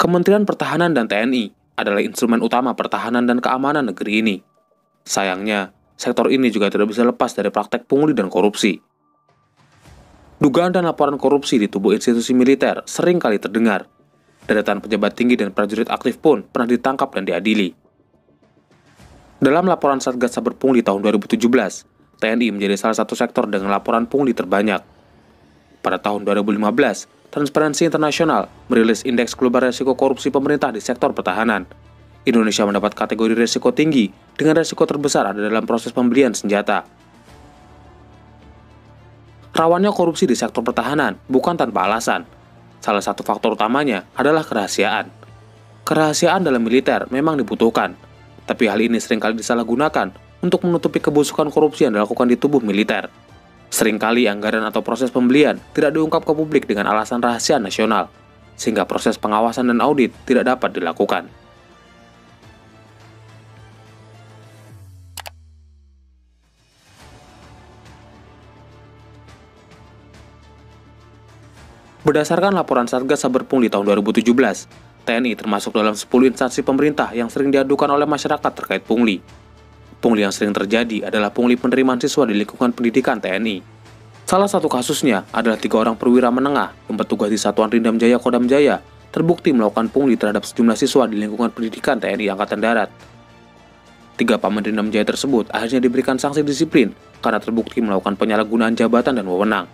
Kementerian Pertahanan dan TNI adalah instrumen utama pertahanan dan keamanan negeri ini. Sayangnya, sektor ini juga tidak bisa lepas dari praktek pungli dan korupsi. Dugaan dan laporan korupsi di tubuh institusi militer sering kali terdengar. Deretan pejabat tinggi dan prajurit aktif pun pernah ditangkap dan diadili. Dalam laporan Satgas Saber Pungli tahun 2017, TNI menjadi salah satu sektor dengan laporan pungli terbanyak. Pada tahun 2015, Transparency International merilis Indeks Global Resiko Korupsi Pemerintah di sektor pertahanan. Indonesia mendapat kategori resiko tinggi dengan resiko terbesar ada dalam proses pembelian senjata. Rawannya korupsi di sektor pertahanan bukan tanpa alasan. Salah satu faktor utamanya adalah kerahasiaan. Kerahasiaan dalam militer memang dibutuhkan, tapi hal ini seringkali disalahgunakan untuk menutupi kebusukan korupsi yang dilakukan di tubuh militer. Seringkali anggaran atau proses pembelian tidak diungkap ke publik dengan alasan rahasia nasional, sehingga proses pengawasan dan audit tidak dapat dilakukan. Berdasarkan laporan Satgas Saber Pungli tahun 2017, TNI termasuk dalam 10 instansi pemerintah yang sering diadukan oleh masyarakat terkait pungli. Pungli yang sering terjadi adalah pungli penerimaan siswa di lingkungan pendidikan TNI. Salah satu kasusnya adalah 3 orang perwira menengah yang bertugas di Satuan Rindam Jaya Kodam Jaya terbukti melakukan pungli terhadap sejumlah siswa di lingkungan pendidikan TNI Angkatan Darat. 3 Paman Rindam Jaya tersebut akhirnya diberikan sanksi disiplin karena terbukti melakukan penyalahgunaan jabatan dan wewenang.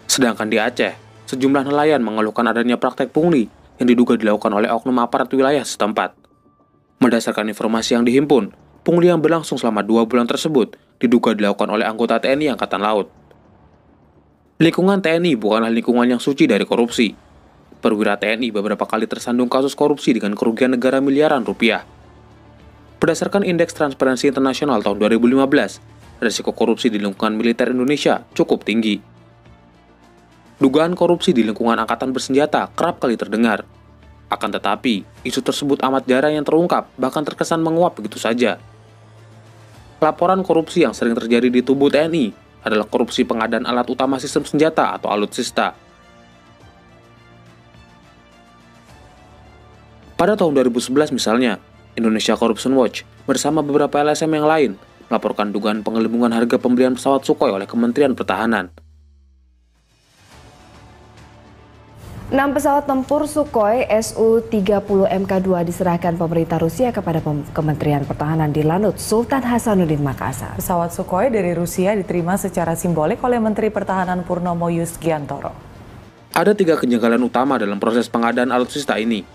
Sedangkan di Aceh, sejumlah nelayan mengeluhkan adanya praktek pungli yang diduga dilakukan oleh oknum aparat wilayah setempat. Berdasarkan informasi yang dihimpun, pungli yang berlangsung selama 2 bulan tersebut diduga dilakukan oleh anggota TNI Angkatan Laut. Lingkungan TNI bukanlah lingkungan yang suci dari korupsi. Perwira TNI beberapa kali tersandung kasus korupsi dengan kerugian negara miliaran rupiah. Berdasarkan Indeks Transparency International tahun 2015, risiko korupsi di lingkungan militer Indonesia cukup tinggi. Dugaan korupsi di lingkungan angkatan bersenjata kerap kali terdengar. Akan tetapi, isu tersebut amat jarang yang terungkap, bahkan terkesan menguap begitu saja. Laporan korupsi yang sering terjadi di tubuh TNI adalah korupsi pengadaan alat utama sistem senjata atau alutsista. Pada tahun 2011 misalnya, Indonesia Corruption Watch bersama beberapa LSM yang lain melaporkan dugaan penggelembungan harga pembelian pesawat Sukhoi oleh Kementerian Pertahanan. 6 pesawat tempur Sukhoi Su-30 Mk2 diserahkan pemerintah Rusia kepada Kementerian Pertahanan di Lanut Sultan Hasanuddin Makassar. Pesawat Sukhoi dari Rusia diterima secara simbolik oleh Menteri Pertahanan Purnomo Yusgiantoro. Ada 3 kejanggalan utama dalam proses pengadaan alutsista ini,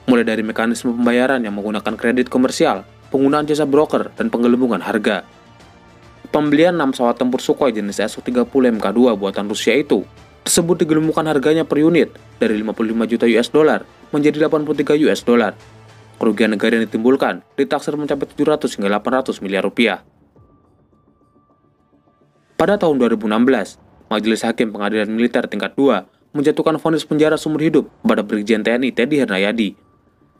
mulai dari mekanisme pembayaran yang menggunakan kredit komersial, penggunaan jasa broker, dan penggelembungan harga. Pembelian 6 pesawat tempur Sukhoi jenis Su-30 Mk2 buatan Rusia itu tersebut digelembungkan harganya per unit dari 55 juta US dollar menjadi 83 US dollar. Kerugian negara yang ditimbulkan ditaksir mencapai 700 hingga 800 miliar rupiah. Pada tahun 2016, Majelis Hakim Pengadilan Militer tingkat 2 menjatuhkan vonis penjara seumur hidup kepada Brigjen TNI Teddy Hernayadi.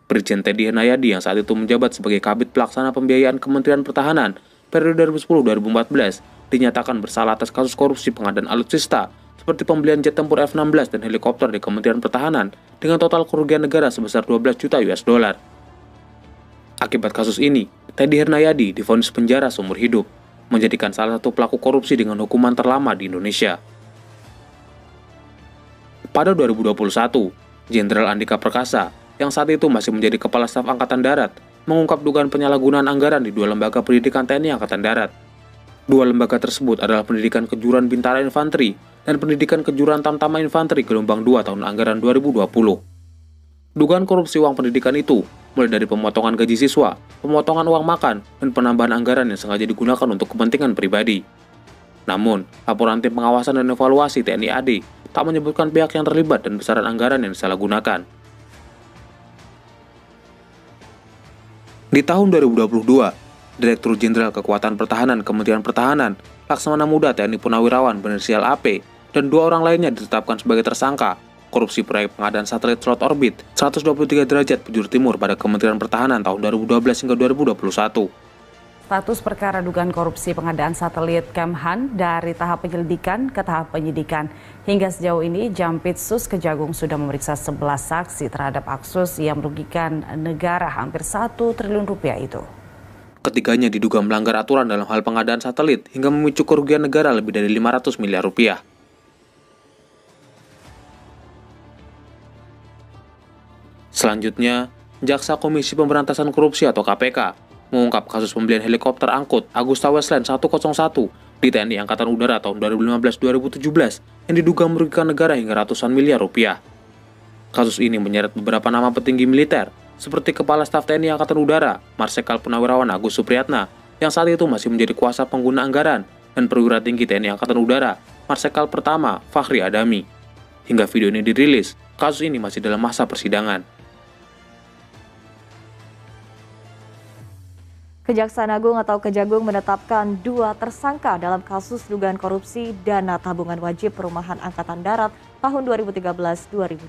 Brigjen Teddy Hernayadi yang saat itu menjabat sebagai Kabid Pelaksana Pembiayaan Kementerian Pertahanan periode 2010-2014 dinyatakan bersalah atas kasus korupsi pengadaan alutsista seperti pembelian jet tempur F-16 dan helikopter di Kementerian Pertahanan dengan total kerugian negara sebesar 12 juta US dollar. Akibat kasus ini, Teddy Hernayadi divonis penjara seumur hidup, menjadikan salah satu pelaku korupsi dengan hukuman terlama di Indonesia. Pada 2021, Jenderal Andika Perkasa, yang saat itu masih menjadi Kepala Staf Angkatan Darat, mengungkap dugaan penyalahgunaan anggaran di 2 lembaga pendidikan TNI Angkatan Darat. 2 lembaga tersebut adalah Pendidikan Kejuruan Bintara Infanteri dan Pendidikan Kejuruan Tamtama Infanteri gelombang 2 tahun anggaran 2020. Dugaan korupsi uang pendidikan itu mulai dari pemotongan gaji siswa, pemotongan uang makan, dan penambahan anggaran yang sengaja digunakan untuk kepentingan pribadi. Namun, laporan tim pengawasan dan evaluasi TNI AD tak menyebutkan pihak yang terlibat dan besaran anggaran yang disalahgunakan. Di tahun 2022, Direktur Jenderal Kekuatan Pertahanan Kementerian Pertahanan, Laksamana Muda TNI Purnawirawan berinisial AP, dan 2 orang lainnya ditetapkan sebagai tersangka korupsi proyek pengadaan satelit slot orbit 123 derajat bujur timur pada Kementerian Pertahanan tahun 2012 hingga 2021. Status perkara dugaan korupsi pengadaan satelit Kemhan dari tahap penyelidikan ke tahap penyidikan. Hingga sejauh ini, Jampitsus Kejagung sudah memeriksa 11 saksi terhadap kasus yang merugikan negara hampir 1 triliun rupiah itu. Ketiganya diduga melanggar aturan dalam hal pengadaan satelit hingga memicu kerugian negara lebih dari 500 miliar rupiah. Selanjutnya, Jaksa Komisi Pemberantasan Korupsi atau KPK mengungkap kasus pembelian helikopter angkut Agusta Westland 101 di TNI Angkatan Udara tahun 2015-2017 yang diduga merugikan negara hingga ratusan miliar rupiah. Kasus ini menyeret beberapa nama petinggi militer, seperti Kepala Staf TNI Angkatan Udara, Marsikal Purnawirawan Agus Supriyatna, yang saat itu masih menjadi kuasa pengguna anggaran, dan perwira tinggi TNI Angkatan Udara, Marsikal Pertama Fakhri Adami. Hingga video ini dirilis, kasus ini masih dalam masa persidangan. Kejaksaan Agung atau Kejagung menetapkan 2 tersangka dalam kasus dugaan korupsi dana tabungan wajib perumahan Angkatan Darat tahun 2013-2020.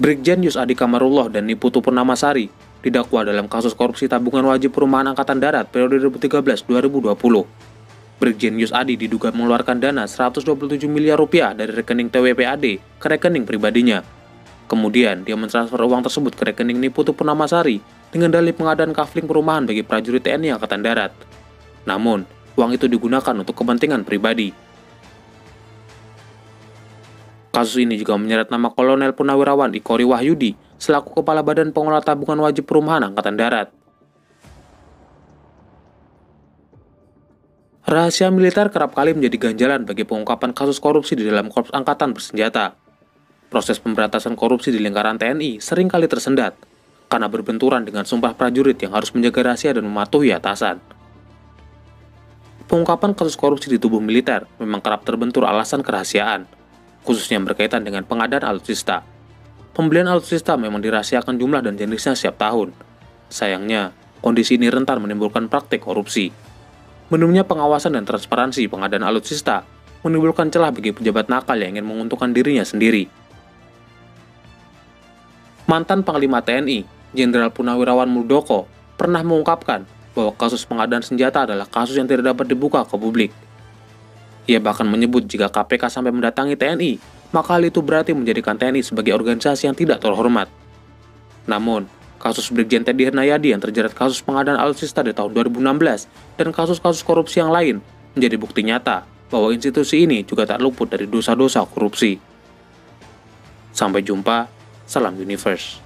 Brigjen Yus Adi Kamarullah dan Niputu Purnamasari didakwa dalam kasus korupsi tabungan wajib perumahan Angkatan Darat periode 2013-2020. Brigjen Yus Adi diduga mengeluarkan dana 127 miliar rupiah dari rekening TWPAD ke rekening pribadinya. Kemudian, dia mentransfer uang tersebut ke rekening Niputu Purnamasari dengan dalih pengadaan kafling perumahan bagi prajurit TNI Angkatan Darat. Namun, uang itu digunakan untuk kepentingan pribadi. Kasus ini juga menyeret nama Kolonel Purnawirawan Ikori Wahyudi selaku Kepala Badan Pengelola Tabungan Wajib Perumahan Angkatan Darat. Rahasia militer kerap kali menjadi ganjalan bagi pengungkapan kasus korupsi di dalam korps angkatan bersenjata. Proses pemberantasan korupsi di lingkaran TNI seringkali tersendat karena berbenturan dengan sumpah prajurit yang harus menjaga rahasia dan mematuhi atasan. Pengungkapan kasus korupsi di tubuh militer memang kerap terbentur alasan kerahasiaan, khususnya berkaitan dengan pengadaan alutsista. Pembelian alutsista memang dirahasiakan jumlah dan jenisnya setiap tahun. Sayangnya, kondisi ini rentan menimbulkan praktik korupsi. Minimnya pengawasan dan transparansi pengadaan alutsista menimbulkan celah bagi pejabat nakal yang ingin menguntungkan dirinya sendiri. Mantan Panglima TNI, Jenderal Purnawirawan Muldoko, pernah mengungkapkan bahwa kasus pengadaan senjata adalah kasus yang tidak dapat dibuka ke publik. Ia bahkan menyebut jika KPK sampai mendatangi TNI, maka hal itu berarti menjadikan TNI sebagai organisasi yang tidak terhormat. Namun, kasus Brigjen Teddy Hernayadi yang terjerat kasus pengadaan alutsista di tahun 2016 dan kasus-kasus korupsi yang lain menjadi bukti nyata bahwa institusi ini juga tak luput dari dosa-dosa korupsi. Sampai jumpa. Salam Universe.